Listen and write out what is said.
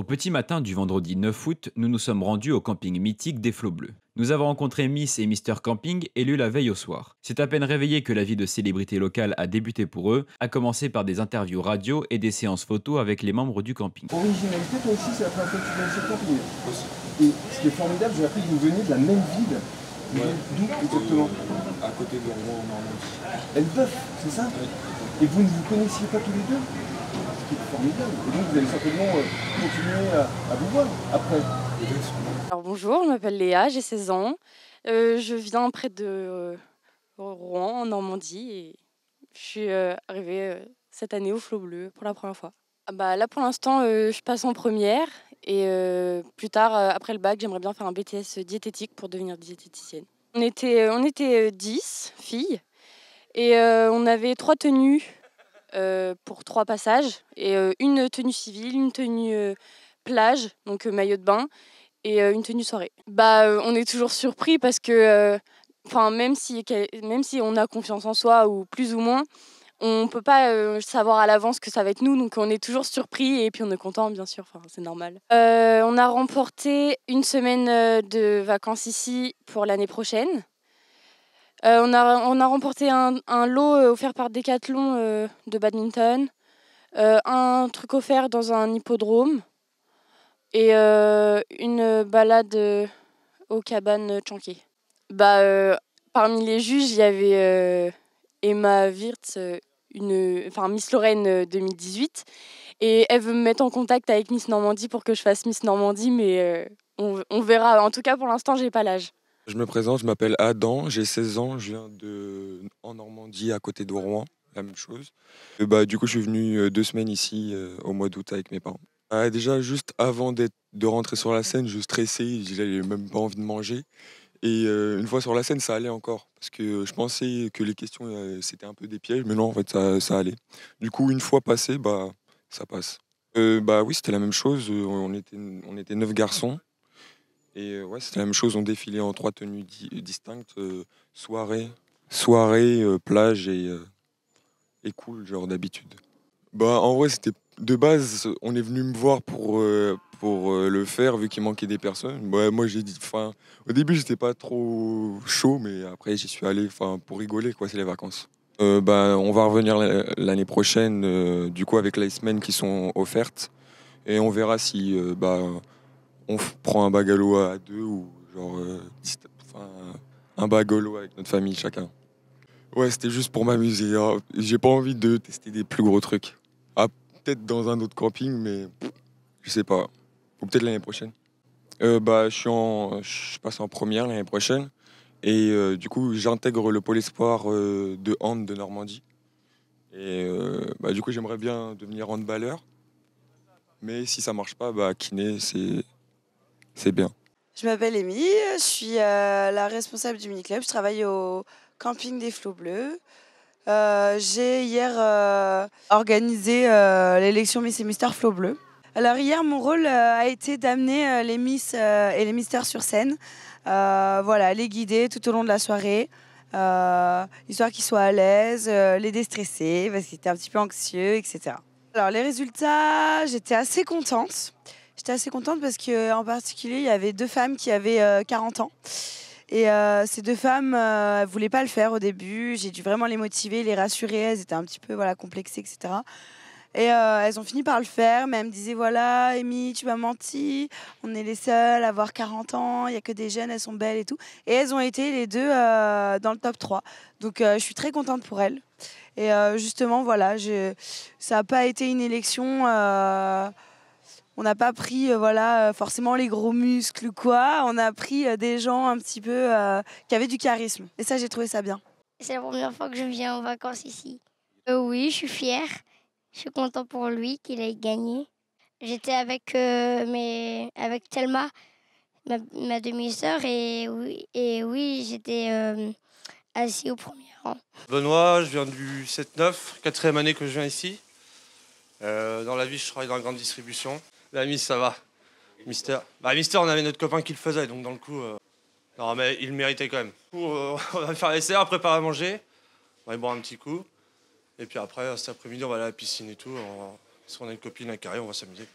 Au petit matin du vendredi 9 août, nous nous sommes rendus au camping mythique des Flots Bleus. Nous avons rencontré Miss et Mister Camping, élus la veille au soir. C'est à peine réveillé que la vie de célébrités locales a débuté pour eux, à commencer par des interviews radio et des séances photos avec les membres du camping. Originalité, toi aussi, c'est la première fois que tu viens chez le camping. Et ce qui est formidable, j'ai appris que vous veniez de la même ville. Ouais. D'où exactement? À côté de Rouen en Normandie. Elbeuf, c'est ça? Oui. Et vous ne vous connaissiez pas tous les deux? Ce qui est formidable. Et donc vous allez certainement continuer à vous voir après. Alors bonjour, je m'appelle Léa, j'ai 16 ans. Je viens près de Rouen, en Normandie, et je suis arrivée cette année au Flot Bleu pour la première fois. Là pour l'instant, je passe en première et plus tard, après le bac, j'aimerais bien faire un BTS diététique pour devenir diététicienne. On était 10 filles et on avait 3 tenues pour 3 passages et une tenue civile, une tenue plage, donc maillot de bain, et une tenue soirée. On est toujours surpris parce que, même si on a confiance en soi ou plus ou moins, on peut pas savoir à l'avance que ça va être nous, donc on est toujours surpris et puis on est content, bien sûr, c'est normal. On a remporté une semaine de vacances ici pour l'année prochaine. On a remporté un lot offert par Decathlon de badminton, un truc offert dans un hippodrome et une balade aux cabanes Chanquet. Parmi les juges, il y avait Emma Wirtz, Miss Lorraine 2018, et elle veut me mettre en contact avec Miss Normandie pour que je fasse Miss Normandie, mais on verra. En tout cas, pour l'instant, j'ai pas l'âge. Je me présente, je m'appelle Adam, j'ai 16 ans, je viens en Normandie, à côté de Rouen, la même chose. Du coup, je suis venu 2 semaines ici, au mois d'août, avec mes parents. Déjà, juste avant de rentrer sur la scène, je stressais, j'avais même pas envie de manger. Et une fois sur la scène, ça allait encore. Parce que je pensais que les questions, c'était un peu des pièges, mais non, en fait, ça allait. Du coup, une fois passé, ça passe. Oui, c'était la même chose. On était 9 garçons. Et ouais, c'était la même chose. On défilait en 3 tenues distinctes. Soirée, plage et cool, genre d'habitude. En vrai, c'était de base, on est venu me voir pour le faire, vu qu'il manquait des personnes. Moi, j'ai dit, au début, j'étais pas trop chaud, mais après, j'y suis allé, pour rigoler, quoi, c'est les vacances. On va revenir l'année prochaine, du coup, avec les semaines qui sont offertes, et on verra si, prend un bagalo à deux ou genre, enfin, un bagalo avec notre famille chacun. Ouais, c'était juste pour m'amuser, hein. J'ai pas envie de tester des plus gros trucs. Ah, peut-être dans un autre camping, mais je sais pas. Ou peut-être l'année prochaine. Je passe en première l'année prochaine. Et du coup, j'intègre le pôle espoir de hand de Normandie. Et du coup, j'aimerais bien devenir handballeur. Mais si ça marche pas, kiné, c'est bien. Je m'appelle Émilie, je suis la responsable du mini-club. Je travaille au camping des Flots Bleus. J'ai hier organisé l'élection Miss et Mister Flots Bleus. Alors hier, mon rôle a été d'amener les Miss et les Misters sur scène. Les guider tout au long de la soirée, histoire qu'ils soient à l'aise, les déstresser parce qu'ils étaient un petit peu anxieux, etc. Alors les résultats, j'étais assez contente. J'étais assez contente parce qu'en particulier, il y avait 2 femmes qui avaient 40 ans. Et ces 2 femmes ne voulaient pas le faire au début. J'ai dû vraiment les motiver, les rassurer. Elles étaient un petit peu complexées, etc. Et elles ont fini par le faire. Mais elles me disaient, voilà, Amy, tu m'as menti. On est les seules à avoir 40 ans. Il n'y a que des jeunes, elles sont belles et tout. Et elles ont été les 2 dans le top 3. Donc je suis très contente pour elles. Et justement, ça n'a pas été une élection... On n'a pas pris forcément les gros muscles ou quoi. On a pris des gens un petit peu qui avaient du charisme. Et ça, j'ai trouvé ça bien. C'est la première fois que je viens en vacances ici. Oui, je suis fière. Je suis content pour lui qu'il ait gagné. J'étais avec Thelma, ma demi-sœur, et oui, j'étais assis au premier rang. Benoît, je viens du 7-9, quatrième année que je viens ici. Dans la vie, je travaille dans la grande distribution. La Miss, ça va. Mister, on avait notre copain qui le faisait, donc dans le coup... Non, mais il le méritait quand même. Du coup, on va faire l'essai, préparer à manger. On va y boire un petit coup. Et puis après, cet après-midi, on va aller à la piscine et tout. Si on a une copine à carré, on va s'amuser.